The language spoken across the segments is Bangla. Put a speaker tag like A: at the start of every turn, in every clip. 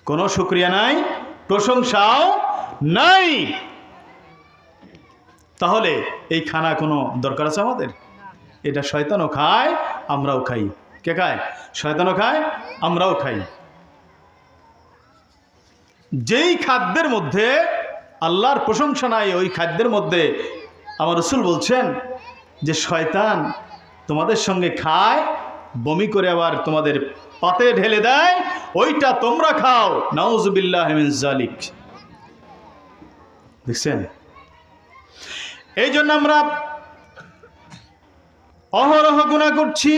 A: কোনো শুকরিয়া নাই, প্রশংসাও নাই। তাহলে এই খানা কোনো দরকার আছে আমাদের? এটা শয়তানও খায়, আমরাও খাই। কে খায়? শয়তানও খায়, আমরাও খাই। যেই খাদ্যের মধ্যে আল্লাহর প্রশংসা নাই, ওই খাদ্যের মধ্যে আমার রাসূল বলছেন যে শয়তান তোমাদের সঙ্গে খায়, বমি করে আবার তোমাদের পাতে ঢেলে দেয়, ওইটা তোমরা খাও। নাউযুবিল্লাহি মিন যালিক। দেখছেন? এই জন্য আমরা অহরহ গুনাহ করছি।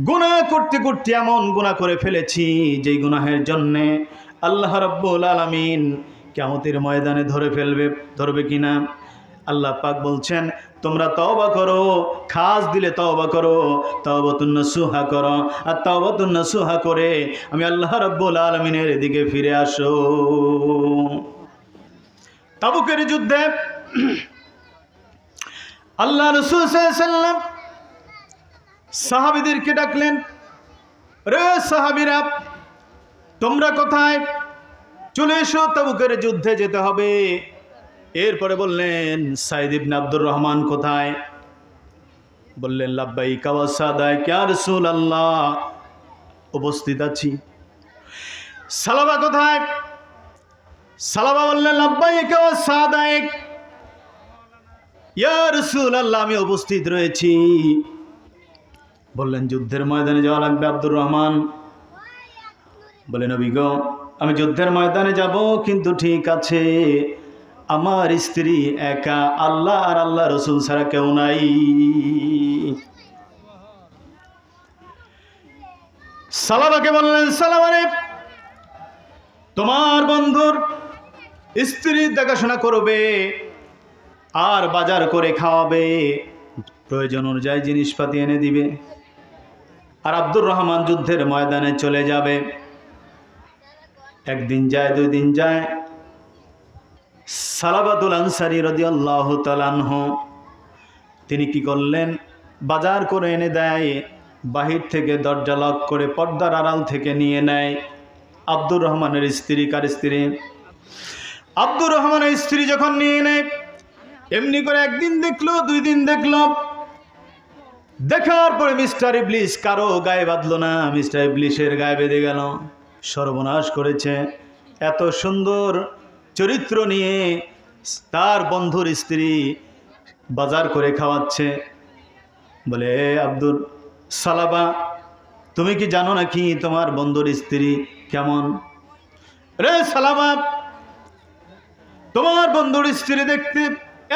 A: গুনাহ করতে করতে এমন গুনাহ করে ফেলেছি যেই গুনাহের জন্যে আল্লাহ রাব্বুল আলামিন কিয়ামতের ময়দানে ধরবে কিনা। আল্লাহ পাক বলছেন তোমরা তওবা করো, খাস দিলে তওবা করো, তাওবাতুন নাসুহা করো, আর তাওবাতুন নাসুহা করে আমি আল্লাহ রাব্বুল আলামিনের দিকে ফিরে আসো। তাবুকের যুদ্ধে আল্লাহ রাসূল সাল্লাল্লাহু আলাইহি ওয়াসাল্লাম সাহাবীদেরকে ডাকলেন, রে সাহাবীরা তোমরা কোথায়? চলে এসো, তাবুকের যুদ্ধে যেতে হবে। এরপরে বললেন সাইদ ইবনে আব্দুর রহমান কোথায়? বললেন লাব্বাইকা ওয়া সাদাইক ইয়া রাসূলুল্লাহ, উপস্থিত আছি। সালাবা কোথায়? সালাবা বললেন লাব্বাইকা ওয়া সাদাইক ইয়া রাসূলুল্লাহ, আমি উপস্থিত রয়েছি। বললেন যুদ্ধের ময়দানে যাওয়া লাগবে আব্দুর রহমান। বলে নবী গো, আমি যুদ্ধের ময়দানে যাব, কিন্তু ঠিক আছে আমার স্ত্রী একা, আল্লাহ আর আল্লাহ রসুল ছাড়া কেউ নাই। সালাবাকে বললেন সালাবা রে, তোমার বন্ধুর স্ত্রীর দেখাশোনা করবে আর বাজার করে খাওয়াবে, প্রয়োজন অনুযায়ী জিনিসপাতি এনে দিবে। আর আব্দুর রহমান যুদ্ধের ময়দানে চলে যাবে। একদিন যায়, দুই দিন যায়। সালাবাতুল আনসারী রাদিয়াল্লাহু তাআলা আনহু তিনি কি করলেন? বাজার করে এনে দেয়, বাহির থেকে দরজা লক করে পর্দার আড়াল থেকে নিয়ে নেয়। আব্দুর রহমানের স্ত্রী, কার স্ত্রী? আব্দুর রহমানের স্ত্রী যখন নিয়ে নেয়, এমনি করে একদিন দেখলো, দুই দিন দেখলো, দেখার পরে মিস্টার ইবলিস কারো গায়ে বাঁধলো না, মিস্টার ইবলিসের গায়ে বেঁধে গেল। সর্বনাশ করেছে। এত সুন্দর চরিত্র নিয়ে তার বন্ধুর স্ত্রী বাজার করে খাওয়াচ্ছে। বলে আব্দুল সালাবা, তুমি কি জানো নাকি তোমার বন্ধুর স্ত্রী কেমন? রে সালাবা, তোমার বন্ধুর স্ত্রী দেখতে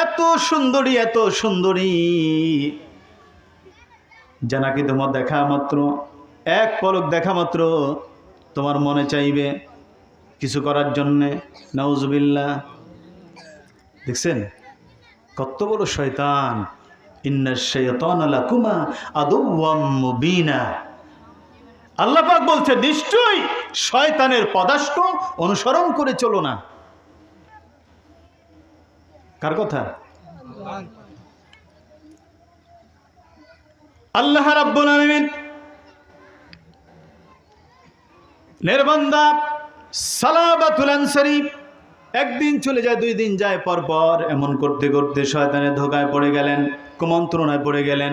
A: এত সুন্দরী, এত সুন্দরী যা নাকি তোমার দেখা মাত্র, এক পলক দেখা মাত্র তোমার মনে চাইবে কিছু করার জন্যে। নাউজুবিল্লাহ। দেখছেন কত বড় শয়তান। ইন্নাশ শাইতানা লাকুমা আদুওয়াম মুবিনা। আল্লাহ পাক বলছে নিশ্চয়ই শয়তানের পদাঙ্ক অনুসরণ করে চলো না। কার কথা? আল্লাহ রাব্বুল আলামিন নির্বান্দা সালাবাতুল আনসারী একদিন চলে যায়, দুই দিন যায়, পর পর এমন করতে করতে শয়তানের ধোকায় পড়ে গেলেন, কুমন্ত্রণায় পড়ে গেলেন।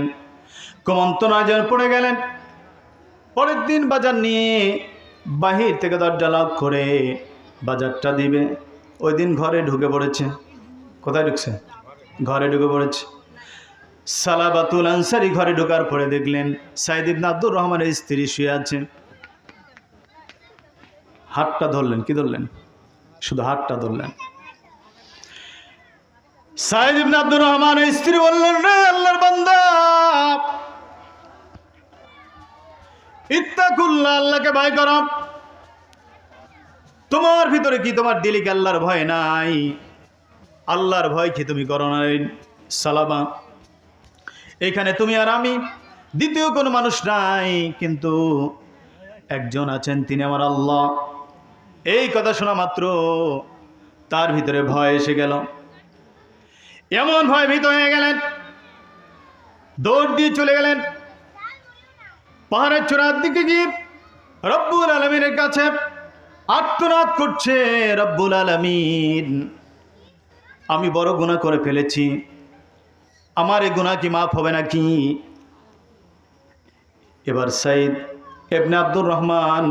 A: কুমন্ত্রণায় যখন পড়ে গেলেন, পরের দিন বাজার নিয়ে বাহির থেকে দরজা লক করে বাজারটা দিবে। ওই দিন ঘরে ঢুকে পড়েছে। কোথায় ঢুকছে? ঘরে ঢুকে পড়েছে। সালাবাতুল আনসারী ঘরে ঢোকার পরে দেখলেন সাইদ ইবনে আব্দুর রহমানের স্ত্রী শুয়ে আছে। হাতটা ধরলেন। কি ধরলেন? শুধু হাতটা ধরলেন। সাইদ ইবনে আব্দুর রহমানের স্ত্রী বললেন, রে আল্লাহর বান্দা, ইত্তাকুল্লাহ, আল্লাহকে ভয় করো। তোমার ভিতরে কি, তোমার দিলে কি আল্লাহর ভয় নাই? আল্লাহর ভয় কি তুমি করো না? সালাবা, এখানে তুমি আর আমি, দ্বিতীয় কোনো মানুষ নাই, কিন্তু একজন আছেন, তিনি আমার আল্লাহ। এই কথা শোনা মাত্র তার ভিতরে ভয় এসে গেল। এমন ভয় ভীত হয়ে গেলেন, দৌড় দিয়ে চলে গেলেন পাহাড়ের চূড়ার দিকে গিয়ে রব্বুল আলামিনের কাছে আর্তনাদ করছে, রব্বুল আলামিন আমি বড় গুনাহ করে ফেলেছি, আমার এই গুনাহ কি মাফ হবে নাকি? এবার সাইদ ইবনে আব্দুর রহমান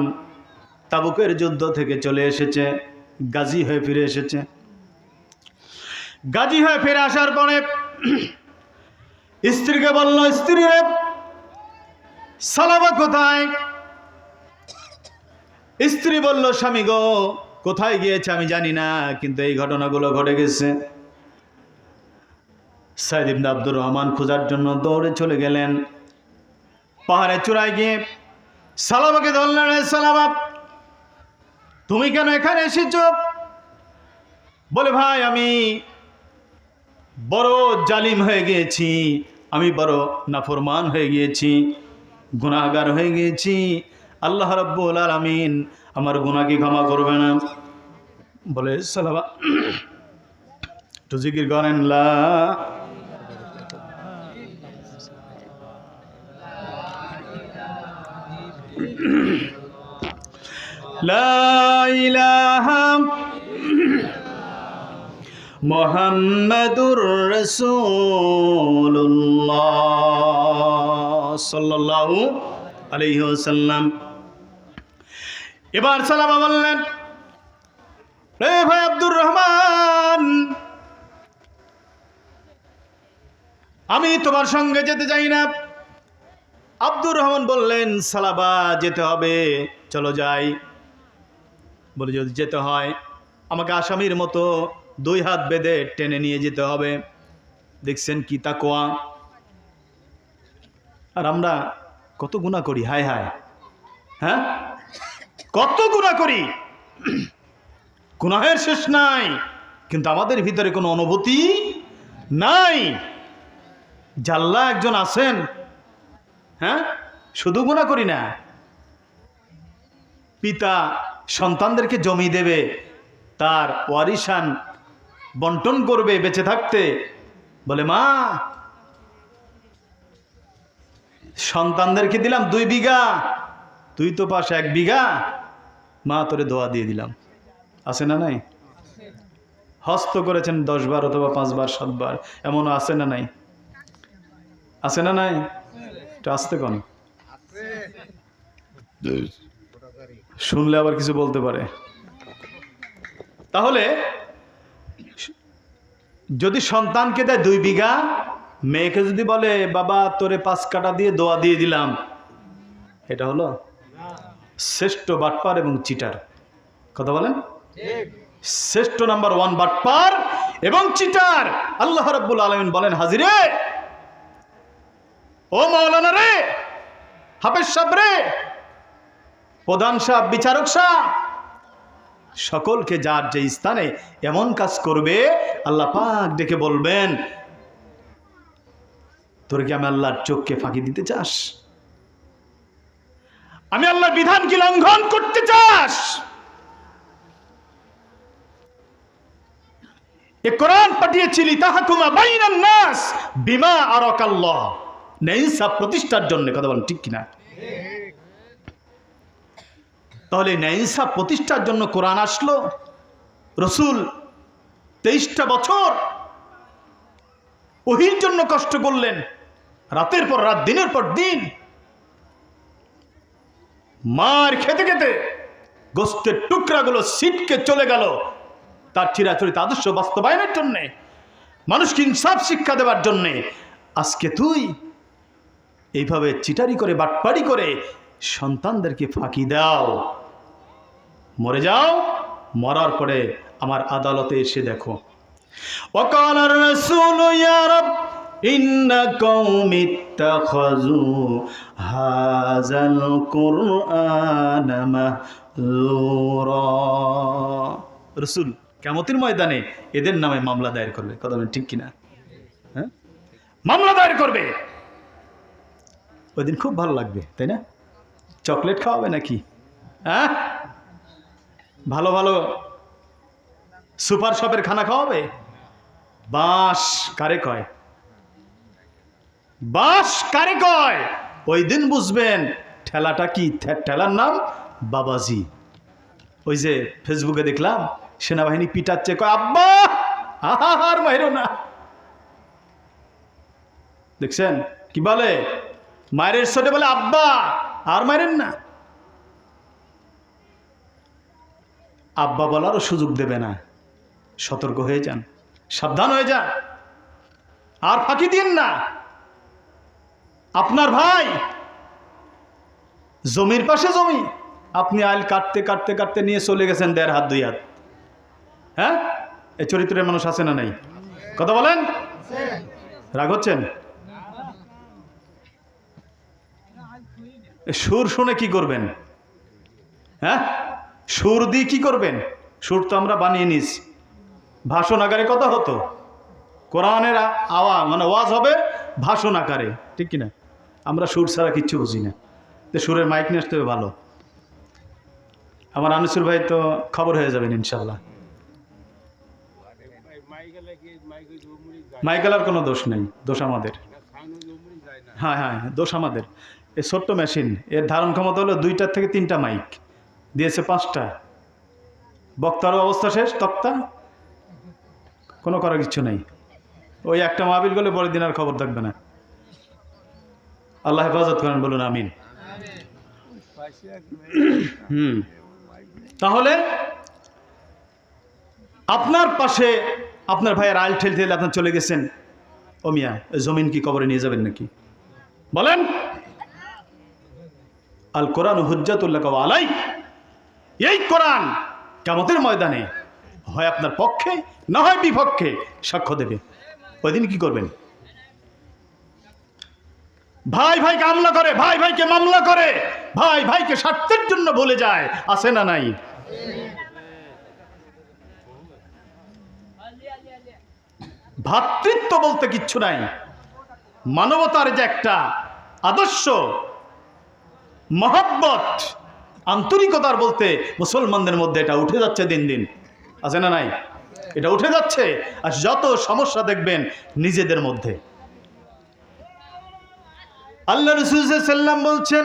A: তাবুকের যুদ্ধ থেকে চলে এসেছে, গাজী হয়ে ফিরে এসেছে। গাজী হয়ে ফিরে আসার পরে স্ত্রীকে বলল, স্ত্রী রে, সালাবা কোথায়? স্ত্রী বলল, স্বামী গো, কোথায় গিয়েছে আমি জানি না, কিন্তু এই ঘটনাগুলো ঘটে গেছে। সাইদ ইবনে আব্দুর রহমান খোঁজার জন্য দৌড়ে চলে গেলেন। পাহাড়ের চূড়ায় গিয়ে সালাবাকে ধরলেন, সালাবা তুমি কেন এখানে এসেছ? বলে, ভাই আমি বড় জালিম হয়ে গিয়েছি, আমি বড় নাফরমান হয়ে গিয়েছি, গুনাহগার হয়ে গিয়েছি, আল্লাহ রাব্বুল আলামিন আমার গুনাহ কি ক্ষমা করবে না? বলে, সালাবা একটু জিকির করেন, লা ইলাহা মুহাম্মাদুর রাসূলুল্লাহ সাল্লাল্লাহু আলাইহি ওয়াসাল্লাম। এবার সালামা বললেন, রে ভাই আব্দুর রহমান, আমি তোমার সঙ্গে যেতে চাই না। আব্দুর রহমান বললেন, সালাবা যেতে হবে, চলো যাই। বলে, যদি যেতে হয় আমাকে আসামির মতো 2 হাত বেঁধে টেনে নিয়ে যেতে হবে। দেখছেন কি তাকওয়া। আর আমরা কত গুনাহ করি, হায় হায়, হ্যাঁ কত গুনাহ করি, গুনাহের শেষ নাই, কিন্তু আমাদের ভিতরে কোনো অনুভূতি নাই। জাল্লা একজন আছেন, হ্যাঁ শুধু গুনাহ করি না। পিতা সন্তানদেরকে জমি দেবে, তার ওয়ারিসান বন্টন করবে বেঁচে থাকতে, বলে, মা সন্তানদেরকে দিলাম 2 বিঘা, তুই তো পাস 1 বিঘা, মা তোরে দোয়া দিয়ে দিলাম। আছে না নাই? হস্ত করেছেন 10 বার অথবা 5 বার 7 বার, এমনও আছে না নাই? আছে না নাই? একটু আসতে কোন, শুনলে আবার কিছু বলতে পারে। তাহলে যদি সন্তানকে দেয় 2 বিঘা, মেয়েকে যদি বলে বাবা তোরে 5 কাঠা দিয়ে দোয়া দিয়ে দিলাম, এটা হলো শ্রেষ্ঠ বাটপার এবং চিটার। কথা বলেন, শ্রেষ্ঠ নাম্বার 1 বাটপার এবং চিটার। আল্লাহ রাব্বুল আলামিন বলেন, হাজিরে ও মাওলানা রে, হাফেজ সাহেব রে, প্রধান সাহেব, বিচারক সাহেব, সকলকে যার যে স্থানে এমন কাজ করবে আল্লাহ পাক ডেকে বলবেন, তোর কি আমি আল্লাহর চোখকে ফাঁকি দিতে চাস? আমি আল্লাহর বিধান কি লঙ্ঘন করতে চাস? এ কোরআন পাঠিয়েছিলি তাহকুমা বাইনান নাস বিমা আরাকাল্লাহ, ন্যায় প্রতিষ্ঠার জন্য। কথা বলেন ঠিক কিনা? তাহলে ন্যায় প্রতিষ্ঠার জন্য কোরআন আসলো। রসুল 23টা বছর ওহির জন্য কষ্ট করলেন, রাতের পর রাত, দিনের পর দিন, মার খেতে খেতে গোস্তের টুকরাগুলো ছিটকে চলে গেল তার চিরাচরিত আদর্শ বাস্তবায়নের জন্যে, মানুষকে ইনসাফ শিক্ষা দেওয়ার জন্যে। আজকে তুই এইভাবে চিটারি করে, বাটপাড়ি করে সন্তানদেরকে ফাঁকি দাও, মরে যাও, মরার পরে আমার আদালতে এসে দেখো। ওয়াকাল রাসূল ইয়া রাব ইন্না কওমি ইত্তাখাযু হাযাল কুরআনা মাহজুরা। রাসূল কিয়ামতের ময়দানে এদের নামে মামলা দায়ের করবে। কথা বলেন ঠিক কিনা? হ্যাঁ, মামলা দায়ের করবে। ওই দিন খুব ভালো লাগবে, তাই না? চকলেট খাওয়াবে নাকি? হ্যাঁ, ভালো ভালো সুপার শপের খানা খাওয়াবে। বাস কারে কয়? বাস কারে কয়? ওই দিন বুঝবেন ঠেলাটা কি। ঠেলার নাম বাবাজি। ওই যে ফেসবুকে দেখলাম সেনাবাহিনী পিটাচ্ছে, কয় আব্বা আর মাইরো না। দেখছেন কি বলে, মায়ের ছোটে বলে আব্বা আর মাইরেন না। আব্বা বলারও সুযোগ দেবে না। সতর্ক হয়ে যান, সাবধান হয়ে যান, আর ফাঁকি দিন না। আপনার ভাই জমির পাশে জমি, আপনি আইল কাটতে কাটতে কাটতে নিয়ে চলে গেছেন 1.5 হাত 2 হাত। হ্যাঁ, এই চরিত্রের মানুষ আছে না নাই? কথা বলেন, রাগ হচ্ছেন? সুর শুনে কি করবেন? হ্যাঁ, সুর দিয়ে কি করবেন? সুর তো আমরা বানিয়ে নিয়েছি। ভাষণ আকারে কথা হতো, কোরআনের মানে ওয়াজ হবে ভাষণ আকারে, ঠিক কিনা? আমরা সুর ছাড়া কিচ্ছু বুঝি না। তো সুরের মাইক নিয়ে আসতে হবে ভালো। আমার আনিসুর ভাই তো খবর হয়ে যাবেন ইনশাল্লাহ। মাইকেলার কোনো দোষ নেই, দোষ আমাদের। হ্যাঁ হ্যাঁ, দোষ আমাদের। এই ছোট্ট মেশিন, এর ধারণ ক্ষমতা হলো 2টা থেকে 3টা মাইক, দিয়েছে 5টা। বক্তারও অবস্থা শেষ, তক্তা কোনো করার কিছু নেই। ওই একটা মাহফিল করলে পরের দিন আর খবর থাকবে না। আল্লাহ হেফাজত করেন, বলুন আমিন। তাহলে আপনার পাশে আপনার ভাইয়ের আইল ঠেল ঠেলে আপনার চলে গেছেন, ও মিয়া জমিন কি কবরে নিয়ে যাবেন নাকি? বলেন, আল কোরআন হুজ্জাতুল্লাহ আলাই, এই কোরআন কিয়ামতের ময়দানে হয় আপনার পক্ষে না হয় বিপক্ষে সাক্ষ্য দেবে। ওই দিন কি করবেন? ভাই ভাইকে হামলা করে, ভাই ভাইকে মামলা করে, ভাই ভাইকে স্বার্থের জন্য ভুলে যায়, আছে না নাই? ভ্রাতৃত্ব বলতে কিচ্ছু নাই। মানবতার যে একটা আদর্শ, মহব্বত, আন্তরিকতার বলতে মুসলমানদের মধ্যে এটা উঠে যাচ্ছে দিন দিন, আছে না নাই? এটা উঠে যাচ্ছে। আর যত সমস্যা দেখবেন নিজেদের মধ্যে। আল্লাহ রাসূল সাল্লাল্লাহু আলাইহি ওয়াসাল্লাম বলছেন,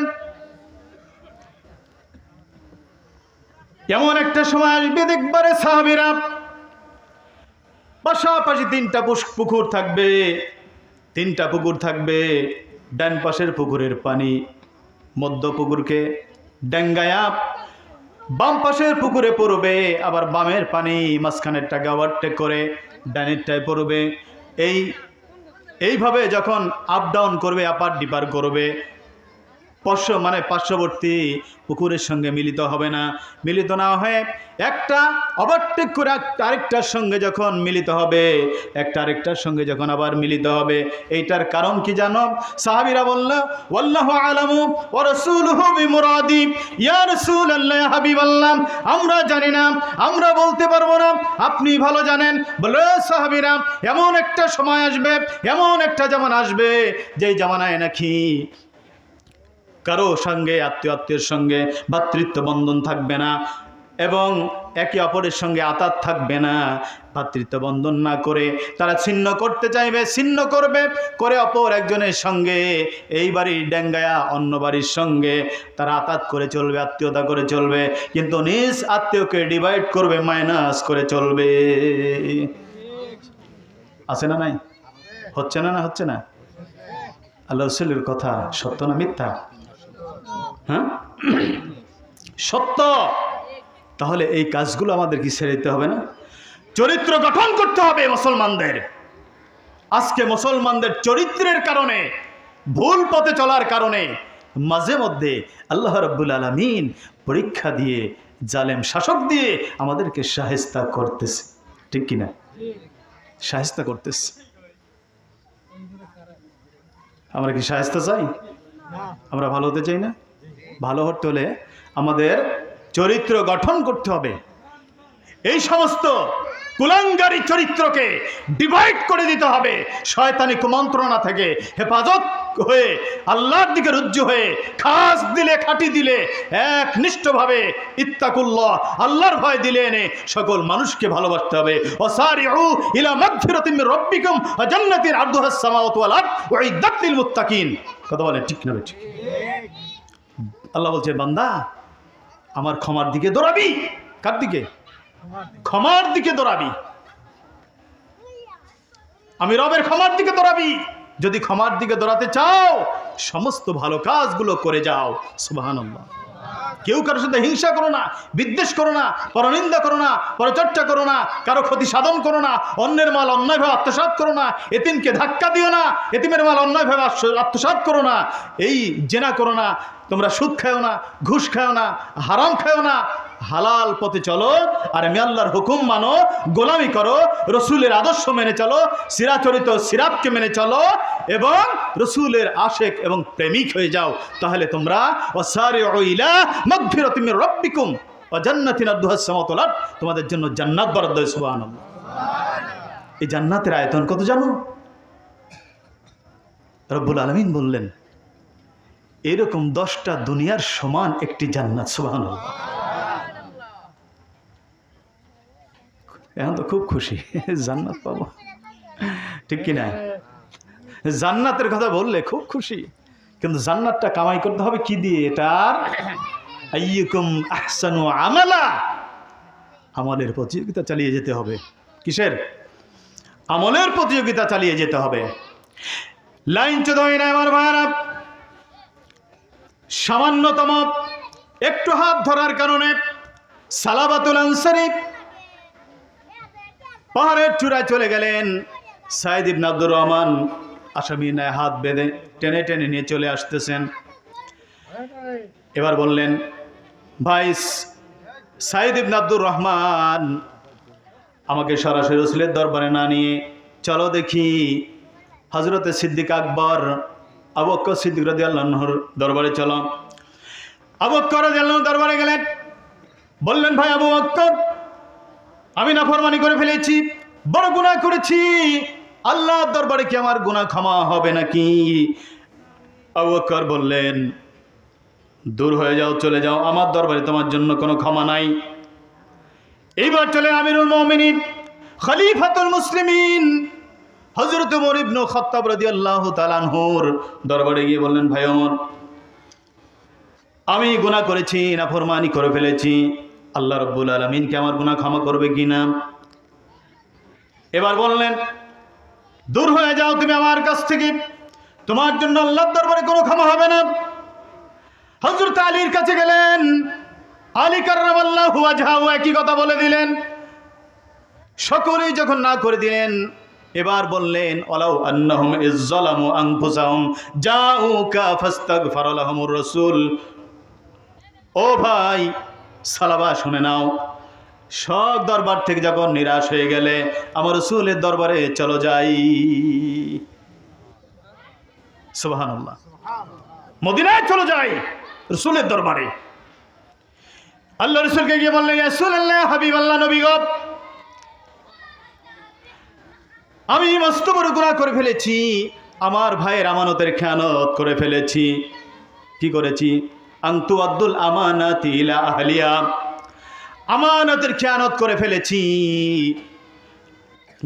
A: এমন একটা সময় আসবে দেখবারে সাহাবীরা পাশাপাশি 3টা পুকুর থাকবে, 3টা পুকুর থাকবে। ডান পাশের পুকুরের পানি মধ্য পুকুরকে ডেঙ্গায়া বাম পাশের পুকুরে পড়বে, আবার বামের পানি মাঝখানেরটাকে ওভারটেক করে ডানেরটায় পড়বে। এইভাবে যখন আপ ডাউন করবে, আপার ডিপার করবে, পার্শ্ববর্তী পুকুরের সঙ্গে মিলিত হবে না। মিলিত না হয়ে একটা ওভারটেক করে আরেকটার সঙ্গে যখন মিলিত হবে, একটা আরেকটার সঙ্গে যখন আবার মিলিত হবে, এইটার কারণ কি জানো? সাহাবীরা বলল, ওয়াল্লাহু আলামু ওয়া রাসূলুহু বিমুরাদি, ইয়া রাসূলুল্লাহ, ইয়া হাবিবাল্লাহ, আমরা জানি না, আমরা বলতে পারবো না, আপনি ভালো জানেন। বলে সাহাবীরা, এমন একটা সময় আসবে, এমন একটা জামানা আসবে, যেই জামানায় নাকি কারো সঙ্গে আত্মীয়ের সঙ্গে ভ্রাতৃত্ব বন্ধন থাকবে না, এবং একে অপরের সঙ্গে আতাত থাকবে না। ভ্রাতৃত্ব বন্ধন না করে তারা ছিন্ন করতে চাইবে, ছিন্ন করবে করে অপর একজনের সঙ্গে, এই বাড়ির ডেঙ্গায়া অন্য বাড়ির সঙ্গে তারা আতাত করে চলবে, আত্মীয়তা করে চলবে, কিন্তু নিজ আত্মীয়কে ডিভাইড করবে, মাইনাস করে চলবে। আছে না নাই? হচ্ছে না? না হচ্ছে না? আল্লাহ রাসূলের কথা সত্য না মিথ্যা? হ্যাঁ, সত্য। তাহলে এই কাজগুলো আমাদের কি ছেড়ে দিতে হবে না? চরিত্র গঠন করতে হবে মুসলমানদের। আজকে মুসলমানদের চরিত্রের কারণে, ভুল পথে চলার কারণে মাঝে মধ্যে আল্লাহ রাব্বুল আলামিন পরীক্ষা দিয়ে, জালেম শাসক দিয়ে আমাদেরকে শায়েস্তা করতেছে, ঠিক কিনা? শায়েস্তা করতেছে। আমরা কি শায়েস্তা চাই? আমরা ভালো হতে চাই না? ভালো হতে হলে আমাদের চরিত্র গঠন করতে হবে। এই সমস্ত কুলাঙ্গারী চরিত্রকে ডিভাইড করে দিতে হবে। শয়তানি কুমন্ত্রণা থেকে হেফাজত হয়ে আল্লাহর দিকে রুজু হয়ে খাস দিলে, খাঁটি দিলে, একনিষ্ঠভাবে ইত্তাকুল্লাহ, আল্লাহর ভয় দিলে এনে সকল মানুষকে ভালোবাসতে হবে। ওয়াসারিউ ইলা মাগফিরাতিন মির রাব্বিকুম ওয়া জান্নাতিন আরদুহাস সামাওয়াতু ওয়াল আরদ উইদ্দাত লিল মুত্তাকিন। কথা বলেন ঠিক না? ঠিক। আল্লাহ বলছে, বান্দা আমার ক্ষমার দিকে দৌড়াবি, কার দিকে? ক্ষমার দিকে দৌড়াবি। আমি রবের ক্ষমার দিকে দৌড়াবি। যদি ক্ষমার দিকে দৌড়াতে চাও সমস্ত ভালো কাজগুলো করে যাও। সুবহানাল্লাহ। কেউ কারোর সাথে হিংসা করো না, বিদ্বেষ করো না, পরনিন্দা করো না, পরচর্চা করো না, কারো ক্ষতি সাধন করো না, অন্যের মাল অন্যায়ভাবে আত্মসাৎ করো না, এতিমকে ধাক্কা দিও না, এতিমের মাল অন্যায়ভাবে আত্মসাৎ করো না, এই জেনা করো না, তোমরা সুদ খাও না, ঘুষ খাও না, হারাম খাও না, হালাল পথে চলো। আর আমি আল্লাহর হুকুম মানো, গোলামি করো, রসুলের আদর্শ মেনে চলো, সিরাচরিত সিরাতকে মেনে চলো এবং রসুলের আশেক এবং প্রেমিক হয়ে যাও। তাহলে তোমরা ওয়াসারিউ ইলা মাগফিরাতিন মির রাব্বিকুম ওয়া জান্নাতিন আরদুহাস সামাওয়াতু ওয়াল আরদ, তোমাদের জন্য জান্নাত বরাদ্দ। সুবহানাল্লাহ। এই জান্নাতের আয়তন কত জানো? রব্বুল আলামিন বললেন এরকম 10টা দুনিয়ার সমান একটি জান্নাত। সুবহানাল্লাহ। এখন তো খুব খুশি, জান্নাত পাবো, ঠিক কিনা? জান্নাতের কথা বললে খুব খুশি, কিন্তু জান্নাতটা কামাই করতে হবে কি দিয়ে? এটার আইয়ুকুম আহসানু আমালা, আমলের প্রতিযোগিতা চালিয়ে যেতে হবে। কিসের? আমলের প্রতিযোগিতা চালিয়ে যেতে হবে। লাইন চোদই না আমার ভাইরা, সামান্যতম একটু হাত ধরার কারণে সালাবাতুল আনসারী পাহাড়ের চূড়ায় চলে গেলেন। সাইদ ইবনে আব্দুর রহমান আসামি নায় হাত বেঁধে টেনে টেনে নিয়ে চলে আসতেছেন। এবার বললেন, ভাই সাইদ ইবনে আব্দুর রহমান, আমাকে সরাসরি রাসূলের দরবারে না নিয়ে চলো দেখি হযরতে সিদ্দিক আকবর আবু বকর সিদ্দিক রাদিয়াল্লাহু আনহুর দরবারে চলো। আবু বকর রাদিয়াল্লাহু আনহু দরবারে গেলেন। বললেন, ভাই আবু বকর, আমি নাফরমানি করে ফেলেছি, বড় গুনাহ করেছি, আল্লাহর দরবারে কি আমার গুনাহ ক্ষমা হবে নাকি? আবু বকর বললেন, দূর হয়ে যাও, চলে যাও, আমার দরবারে তোমার জন্য কোনো ক্ষমা নাই। এইবার চলে আমিরুল মুমিনিন খলিফাতুল মুসলিমিন হযরত ওমর ইবনে খাত্তাব রাদিয়াল্লাহু তাআলা আনহুর দরবারে গিয়ে বললেন, ভাই ওমর, আমি গুনাহ করেছি, নাফরমানি করে ফেলেছি, আল্লাহ রাব্বুল আলামিন কি আমার গুনাহ ক্ষমা করবে কিনা? এবার বললেন, দূর হয়ে যাও তুমি আমার কাছ থেকে, তোমার জন্য আল্লাহর দরবারে কোনো ক্ষমা হবে না। হযরত আলীর কাছে গেলেন, আলী কাররামাল্লাহু ওয়াজহাহু একই কথা বলে দিলেন। সকলেই যখন না করে দিলেন, এবার বললেন, ওয়ালাউ আন্নাহুম ইযযালামু আনফুসাহুম জাউকা ফাস্তাগফারা লাহুমুর রাসূল। ও ভাই সালাবা, শুনে নাও, সব দরবার থেকে যখন নিরাশ হয়ে গেলে আমার রাসূলের দরবারে চলো যাই। সুবহানাল্লাহ। মদিনায় চলো যাই, রাসূলের দরবারে। আল্লাহ রাসূলকে গিয়ে বললেন, ইয়া রাসূলুল্লাহ, হাবিবাল্লাহ, নবী গো, আমি মস্ত বড় গুনাহ করে ফেলেছি, আমার ভাইয়ের আমানতের খেয়ানত করে ফেলেছি। কি করেছি? আনতু আব্দুল আমানাতি ইলা আহলিয়া, আমানতের খেয়ানত করে ফেলেছি,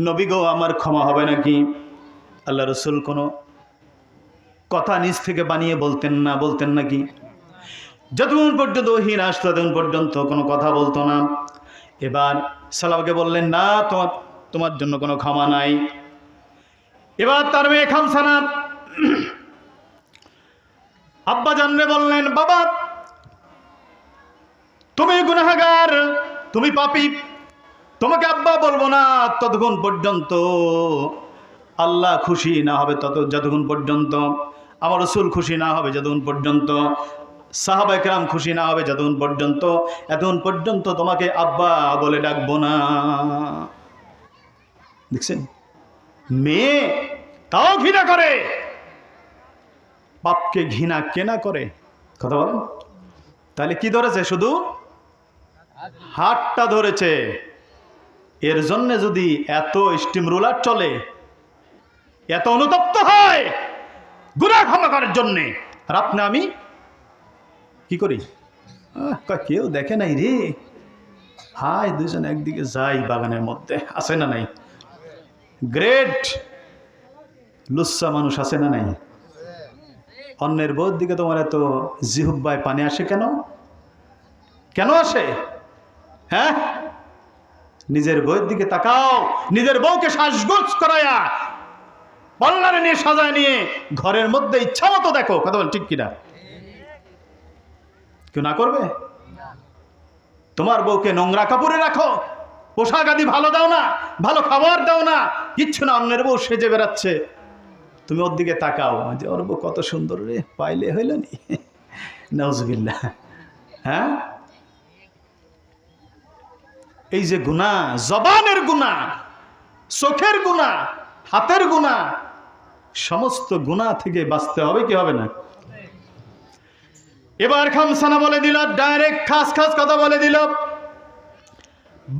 A: নবী গো আমার ক্ষমা হবে নাকি? আল্লাহ রাসূল কোনো কথা নিজ থেকে বানিয়ে বলতেন নাকি? যতক্ষণ পর্যন্ত ওহী না আসতো ততক্ষণ পর্যন্ত কোনো কথা বলতো না। এবার সালাবাকে বললেন, না, তোমার জন্য কোনো ক্ষমা নাই। এবার তার মেয়ে খামসানা আব্বা জানরে বললেন, বাবা তুমি গুনাহগার, তুমি পাপী, তোমাকে আব্বা বলবো না ততক্ষণ পর্যন্ত আল্লাহ খুশি না হবে, যতক্ষণ পর্যন্ত আমার রাসূল খুশি না হবে, যতক্ষণ পর্যন্ত সাহাবায়ে কেরাম খুশি না হবে, যতক্ষণ পর্যন্ত, এতক্ষণ পর্যন্ত তোমাকে আব্বা বলে ডাকবো না। দেখছেন, মেয়ে তাও ঘৃণা করে, বাপকে ঘৃণা কেনা করে, কথা বলেন। তাহলে কি ধরেছে? শুধু হাতটা ধরেছে। এর জন্য যদি এত স্টিম রোলার চলে, এত অনুতপ্ত হয় গুনাহ ক্ষমা করার জন্যে, আর আপনি আমি কি করি? কেউ দেখে নাই রে, হাই দুজন একদিকে যাই বাগানের মধ্যে, আছে না নাই? গ্রেট লুচ্চা মানুষ আছে না নাই? অন্যের বউর দিকে তোমার এত জিহুব্বায় পানি আসে কেন? কেন আসে? হ্যাঁ, নিজের বউয়ের দিকে তাকাও, নিজের বউকে শ্বাসগোজ করায়া পাল্লারে নিয়ে সাজায় নিয়ে ঘরের মধ্যে ইচ্ছা মতো দেখো। কথা বল ঠিক কিনা? কেউ না করবে? তোমার বউকে নোংরা কাপড়ে রাখো, পোশাক আদি ভালো দাও না, ভালো খাবার দাও না, কিচ্ছু না, অন্যের বউ সেজে বেড়াচ্ছে, তুমি ওর দিকে তাকাও যে ওর বউ কত সুন্দর রে, পাইলে হইল নি। নাউজুবিল্লাহ। হ্যাঁ, এই যে গুনাহ, জবানের গুনাহ, চোখের গুনাহ, হাতের গুনাহ, সমস্ত গুনাহ থেকে বাঁচতে হবে কি হবে না? এবার খামসানা বলে দিল, ডাইরেক্ট খাস খাস কথা বলে দিল,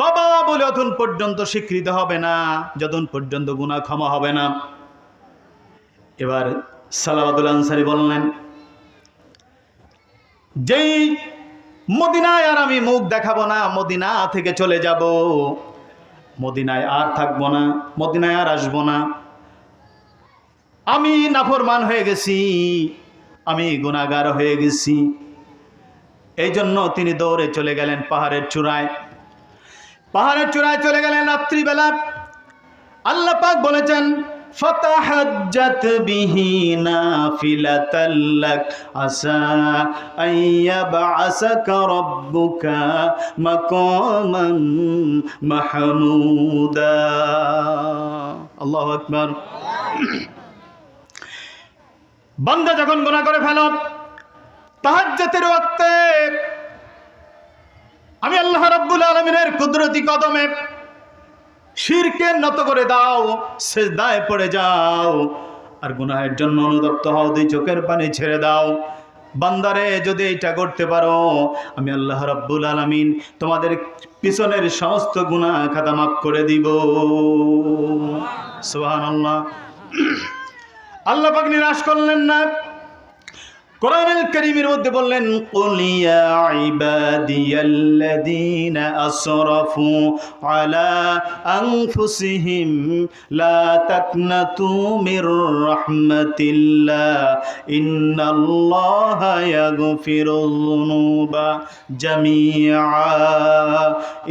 A: বাবা বলে অতক্ষণ পর্যন্ত স্বীকৃত হবে না যতক্ষণ পর্যন্ত গুনাহ ক্ষমা হবে না। এবার সালাবাতুল আনসারী বললেন, যেই মদিনায় আর আমি মুখ দেখাবো না, মদিনা থেকে চলে যাব, মদিনায় আর থাকবো না, মদিনায় আর আসবো না, আমি নাফরমান হয়ে গেছি, আমি গুনাহগার হয়ে গেছি। এই জন্য তিনি দৌড়ে চলে গেলেন পাহাড়ের চূড়ায়। পাহাড়ের চূড়ায় চলে গেলেন রাত্রিবেলা। আল্লাহ পাক বলেছেন, ফাতাহাজ্জাত বিহি নাফিলাতাল লাক আসা আইয়াবআসাকা রাব্বুকা মাকামান মাহমুদা। আল্লাহু আকবার। বান্দা যখন গুনাহ করে ফেলো, তাহাজ্জুদের ওয়াক্তে আমি আল্লাহ রাব্বুল আলামিনের কুদরতি কদমে শিরকে নত করে দাও, সিজদায় পড়ে যাও, আর গুনাহের জন্য অনুতপ্ত হও, দুই চোখের পানি ছেড়ে দাও। বান্দারে যদি এটা করতে পারো, আমি আল্লাহ রাব্বুল আলামিন তোমাদের পিছনের সমস্ত গুনাহ খাতা মাফ করে দিব। সুবহানাল্লাহ। আল্লাহ পাক নিরাশ করলেন না, কোরআনুল কারীমের মধ্যে বললেন, কুল ইয়া ইবাদিয়াল্লাযীনা আসরাফু আলা আনফুসিহিম লা তাকনাতু মির রাহমাতিল্লাহ ইন্নাল্লাহা ইয়াগফিরুয যুনুবা জামিআ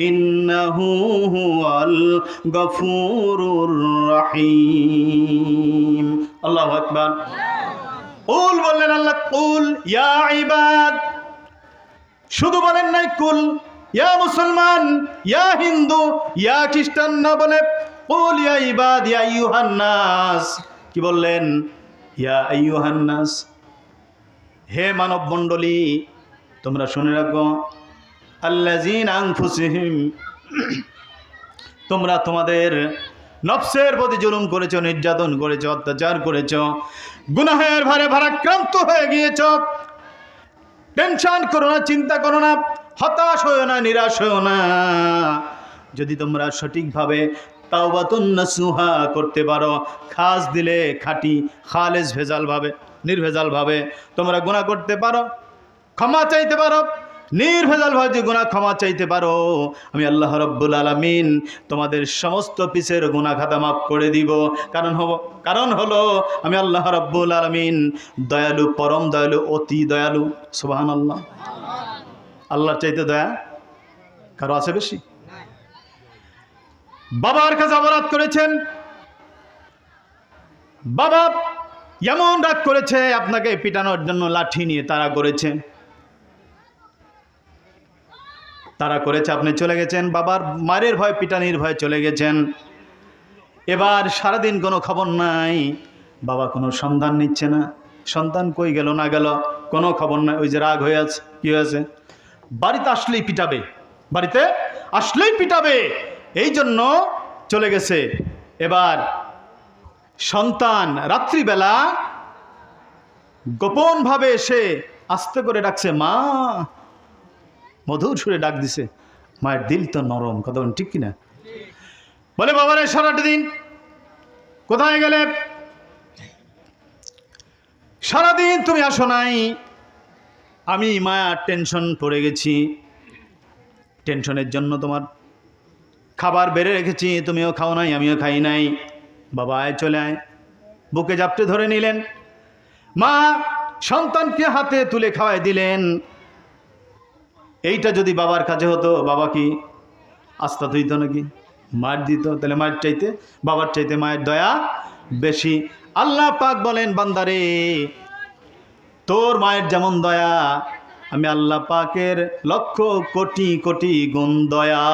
A: ইন্নাহু হুয়াল গফুরুর রহিম। আল্লাহু আকবার। কুল বললেন আল্লাহ, কুল ইয়া ইবাদ, শুধু বলেন নাই কুল ইয়া মুসলমান, ইয়া হিন্দু, ইয়া খ্রিস্টান, না বলে কুল ইয়া ইবাদ ইয়া আইয়ুহান নাস। কি বললেন? ইয়া আইয়ুহান নাস, হে মানব মণ্ডলী, তোমরা শুনে রাখো, আল্লাযীনা আনফুসিহিম, তোমরা তোমাদের নফসের প্রতি জুলুম করেছো, নির্যাতন করেছো, অত্যাচার করেছো, গুনাহের ভারে ভারাক্রান্ত হয়ে গিয়েছো। টেনশন করো না, চিন্তা করো না, হতাশ হয়েও না, নিরাশ হয়েও না। যদি তোমরা সঠিকভাবে তাওবাতুন নাসুহা করতে পারো, খাস দিলে খাঁটি খালেজ ভেজাল ভাবে, নির্ভেজাল ভাবে তোমরা গুনাহ করতে পারো, ক্ষমা চাইতে পারো, নির্ভেজাল ভাবে গুনাহ ক্ষমা চাইতে পারো, আমি আল্লাহ রাব্বুল আলামিন তোমাদের সমস্ত পিছের গুনাহ খাতা মাফ করে দিব। কারণ হলো আমি আল্লাহ রাব্বুল আলামিন দয়ালু, পরম দয়ালু, অতি দয়ালু। সুবহানাল্লাহ। আল্লাহর চাইতে দয়া কারো আছে বেশি? বাবার কাছে অপরাধ করেছেন, বাবা এমন রাগ করেছে, আপনাকে পিটানোর জন্য লাঠি নিয়ে তাড়া করেছে, আপনি চলে গেছেন, বাবার মারের ভয়, পিটানির ভয় চলে গেছেন। এবার সারাদিন কোনো খবর নাই, বাবা কোনো সন্ধান নিচ্ছে না, সন্তান কই গেল না গেল কোনো খবর নাই। ওই যে রাগ হয়ে আছে, কি হয়েছে? বাড়িতে আসলেই পিটাবে, বাড়িতে আসলেই পিটাবে, এই জন্য চলে গেছে। এবার সন্তান রাত্রিবেলা গোপনভাবে এসে আস্তে করে ডাকছে, মা, মধুর সুরে ডাক দিছে। মায়ের দিল তো নরম, কথা বলেন ঠিক কিনা? বলে, বাবারে সারাটা দিন কোথায় গেলে? সারাদিন তুমি আসো নাই, আমি মায়া টেনশন পড়ে গেছি, টেনশনের জন্য তোমার খাবার বেড়ে রেখেছি, তুমিও খাও নাই, আমিও খাই নাই। বাবা আয়, চলে আয়, বুকে জাপটে ধরে নিলেন। মা সন্তানকে হাতে তুলে খাওয়াই দিলেন। এইটা যদি বাবার কাছে হতো, বাবা কি আস্থা তুইত নাকি, মার দিত। তাহলে মায়ের চাইতে, বাবার চাইতে মায়ের দয়া বেশি। আল্লাহ পাক বলেন, বান্দারে তোর মায়ের যেমন দয়া, আমি আল্লাহ পাকের লক্ষ কোটি কোটি গুণ দয়া।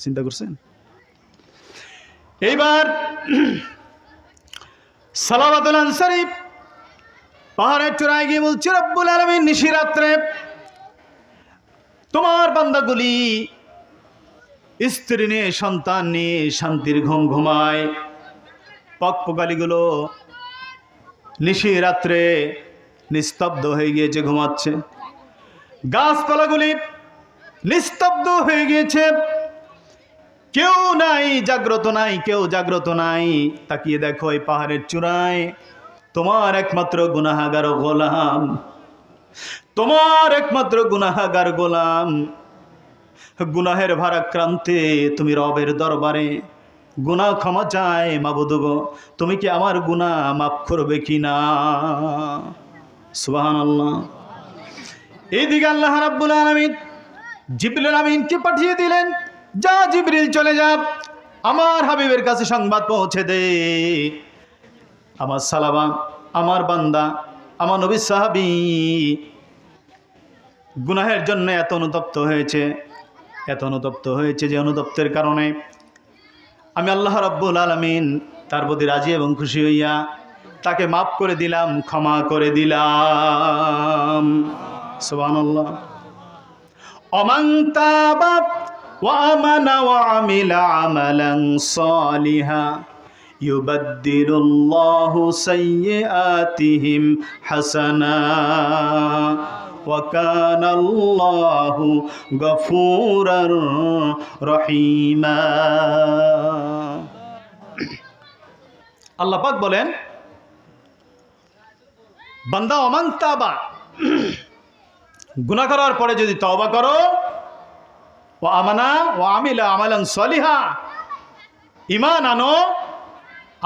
A: চিন্তা করছেন? এইবার সালাবাতুল আনসারী পাহাড়ের চূড়ায় গিয়ে বলছে, রব্বুল আলামিন নিশিরাত্রে তোমার বান্দাগুলি স্ত্রী নিয়ে, সন্তান নিয়ে শান্তির ঘুম ঘুমায়। পকপকালিগুলো নিশিরাত্রে নিস্তব্ধ হয়ে গিয়েছে, ঘুমাচ্ছে। গাছপালাগুলি নিস্তব্ধ হয়ে গিয়েছে, কেউ নাই, জাগ্রত নাই, কেউ জাগ্রত নাই। তাকিয়ে দেখো এই পাহাড়ের চূড়ায় তোমার একমাত্র গুনাহগার গোলাম, তোমার একমাত্র গুনাহগার গোলাম গুনাহের ভারাক্রান্তে তুমি রবের দরবারে গুনাহ ক্ষমা চায়। মাবুদ গো, তুমি কি আমার গুনাহ মাফ করবে কিনা? সুবহানাল্লাহ। এইদিকে আল্লাহ রাব্বুল আলামিন জিবরিল আমিনকে পাঠিয়ে দিলেন, যা জিবরিল চলে যা, আমার হাবিবের কাছে সংবাদ পৌঁছে দে, আমার সালাবা, আমার বান্দা, আমার নবী সাহাবী গুনাহের জন্য এত অনুতপ্ত হয়েছে, এত অনুতপ্ত হয়েছে যে অনুতপ্তের কারণে আমি আল্লাহ রাব্বুল আলামিন তার প্রতি রাজি এবং খুশি হইয়া তাকে মাফ করে দিলাম, ক্ষমা করে দিলাম। সুবহানাল্লাহ। ওমান তাবা ওয়া আমানা ওয়া আমিলা আমালান সালিহা ইউবাদদিলুল্লাহু সাইয়্যাতিহিম হাসানা ওয়া কানাল্লাহু গফুরার রহিমা। আল্লাহ পাক বলেন, বান্দা ওমান তাবা, গুনাহ করার পরে যদি তওবা করো, ওয়া আমানা ওয়া আমিলা আমালান সালিহা, ঈমান আনো,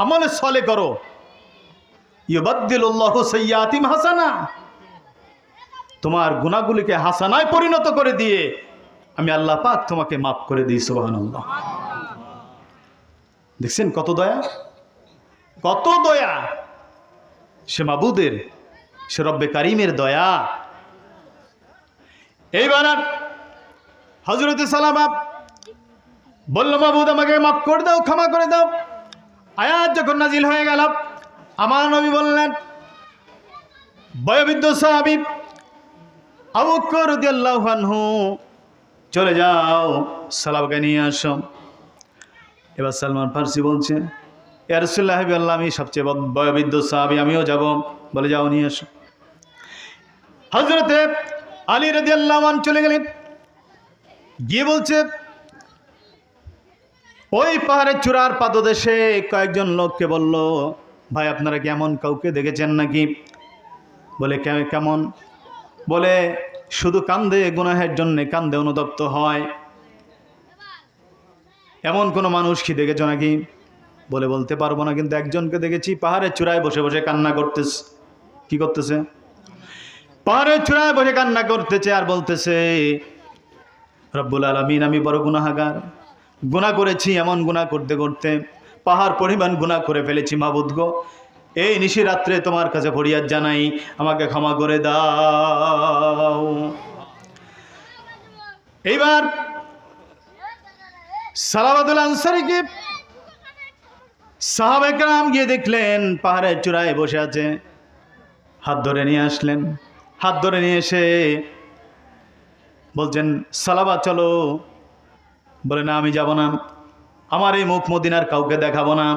A: আমল সালেহ করো, ইউবাদদিলুল্লাহু সাইয়্যাতিহিম হাসানা, তোমার গুনাহগুলিকে হাসানায় পরিণত করে দিয়ে আমি আল্লাহ পাক তোমাকে মাফ করে দিই। সুবহানাল্লাহ। দেখছেন কত দয়া, কত দয়া, সে মাবুদের, সে রব্বে কারিমের দয়া। এইবার হযরত সালামা বলল, মাবুদ আমাকে মাফ করে দাও, ক্ষমা করে দাও। আয়াত যখন নাজিল হয়ে গেল, আমার নবী বললেন, বয়োবৃদ্ধ সাহাবী আবু বকর রাদিয়াল্লাহু আনহু, চলে যাও, সালামাকে নিয়ে আসো। এবার সালমান ফারসি বলছে, ইয়া রাসূলুল্লাহ, হাবিবাল্লাহ, আমি সবচেয়ে বয়োবৃদ্ধ সাহাবী, আমিও যাব। বলে, যাও, নিয়ে আসো। হযরতে আলী রাদিয়াল্লাহু আনহু চলে গেলেন, গিয়ে বলছে, ওই পাহাড়ের চূড়ার পাদদেশে কয়েকজন লোককে বলল, ভাই আপনারা কি এমন কাউকে দেখেছেন নাকি? বলে, কেমন? বলে, শুধু কান্দে, গুনাহের জন্যে কান্দে, অনুতপ্ত হয়, এমন কোনো মানুষ কি দেখেছ নাকি? বলে, বলতে পারবো না, কিন্তু একজনকে দেখেছি, পাহাড়ের চূড়ায় বসে বসে কান্না করতেছে। কি করতেছে? পাহাড়ের চূড়ায় বসে কান্না করতেছে আর বলতেছে, রব্বুল আলামিন, আমি বড় গুনাহগার, গুনাহ করেছি, এমন গুনাহ করতে করতে পাহাড় পরিমাণ গুনাহ করে ফেলেছি। মাবুদ গো, এই নিশিরাত্রে তোমার কাছে ফরিয়াদ জানাই, আমাকে ক্ষমা করে দাও। এইবার সালাবাতুল আনসারীকে সাহাবায়ে কেরাম গিয়ে দেখলেন পাহাড়ের চূড়ায় বসে আছে, হাত ধরে নিয়ে আসলেন। হাত ধরে নিয়ে এসে বলছেন, সালাবা চলো। বলে, না, আমি যাব না, আমার এই মুখ মদিনার কাউকে দেখাবো না,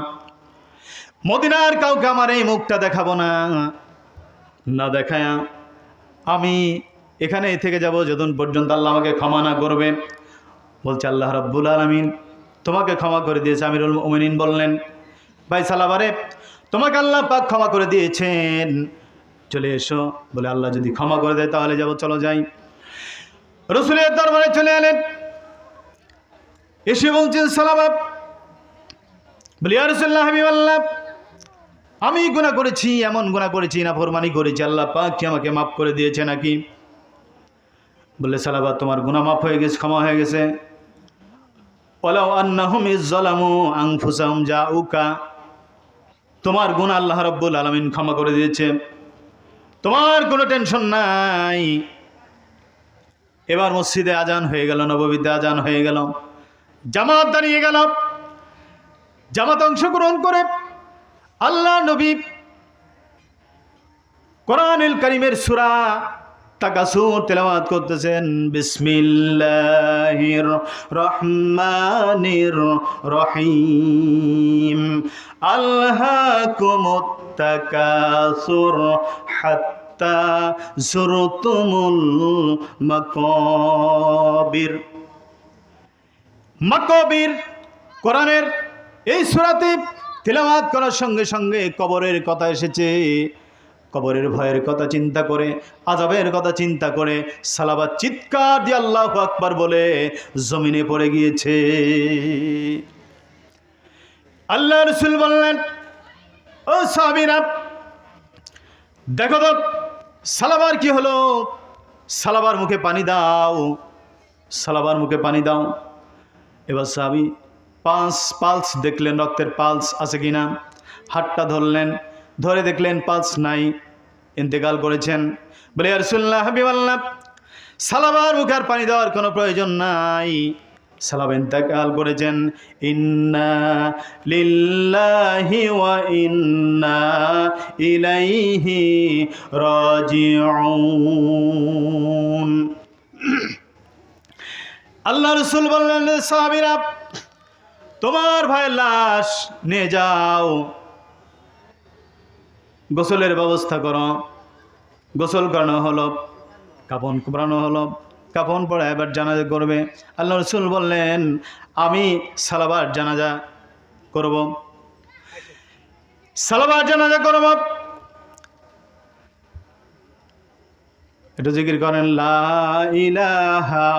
A: মদিনার কাউকে আমার এই মুখটা দেখাবো না, না দেখায় আমি এখানেই থেকে যাব যতক্ষণ পর্যন্ত আল্লাহ আমাকে ক্ষমা না করবে। বলছে, আল্লাহ রাব্বুল আলামিন তোমাকে ক্ষমা করে দিয়েছে। আমিরুল মুমিনিন বললেন, ভাই সালাবারে, তোমাকে আল্লাহ পাক ক্ষমা করে দিয়েছেন, চলে এসো। বলে, আল্লাহ যদি ক্ষমা করে দেয় তাহলে যাব, চলো যাই। রাসূলের দরবারে চলে এলেন, এসে বলছেন সালাবা, বলি, ইয়া রাসূলুল্লাহ, হাবিবাল্লাহ, আমি গুনাহ করেছি, এমন গুনাহ করেছি, নাফরমানি করেছি, আল্লাহ পাক কি আমাকে মাফ করে দিয়েছে নাকি? বলে সালাবা তোমার গুনাহ মাফ হয়ে গেছে, ক্ষমা হয়ে গেছে। ওয়ালাউ আন্নাহুম ইযযালামু আনফুসাহুম জাউকা, তোমার গুনাহ আল্লাহ রাব্বুল আলামিন ক্ষমা করে দিয়েছে, তোমার কোনো টেনশন নাই। এবার মসজিদে আজান হয়ে গেল, নববীতে আজান হয়ে গেল, জামাত দাঁড়িয়ে গেল। জামাত অংশগ্রহণ করে আল্লাহ নবী কোরআনুল কারীমের সূরা তাকাসুর তেলাওয়াত করতেছেন। বিসমিল্লাহির রহমানির রহিম। আলহাকুমুত তাকাসুর হাত্তা যুরতুমুল মাকাবির। মাকাবির কোরআনের এই সূরাতে তেলাওয়াত করার সঙ্গে সঙ্গে কবরের কথা এসেছে। কবরের ভয়ের কথা চিন্তা করে, আযাবের কথা চিন্তা করে সালাবা চিৎকার দিয়ে আল্লাহু আকবার বলে জমিনে পড়ে গিয়েছে। আল্লাহ রাসূল বললেন, ও সাহাবীরা দেখো তো সালাবার কি হলো, সালাবার মুখে পানি দাও, সালাবার মুখে পানি দাও। এবার সাহাবী পালস দেখলেন, রক্তের পালস আছে কিনা, হাতটা ধরলেন, ধরে দেখলেন পালস নাই, ইন্তেকাল করেছেন। বলে ইয়া রাসূলুল্লাহ, হাবিবাল্লাহ, সালাবার মুখে আর পানি দেওয়ার কোনো প্রয়োজন নাই, সালাবা ইন্তেকাল করেছেন। ইন্না লিল্লাহি ওয়া ইন্না ইলাইহি রাজিউন। আল্লাহ রাসূল বললেন, সাহাবীরা তোমার ভাইয়ের লাশ নিয়ে যাও, গোসলের ব্যবস্থা করো। গোসল করানো হলো, কাফন পরানো হলো, কাফন পরে এবার জানাজা করবে। আল্লাহ রাসূল বললেন, আমি সালাবার জানাজা করব, সালাবার জানাজা করব। একটু জিকির করেন, লা ইলাহা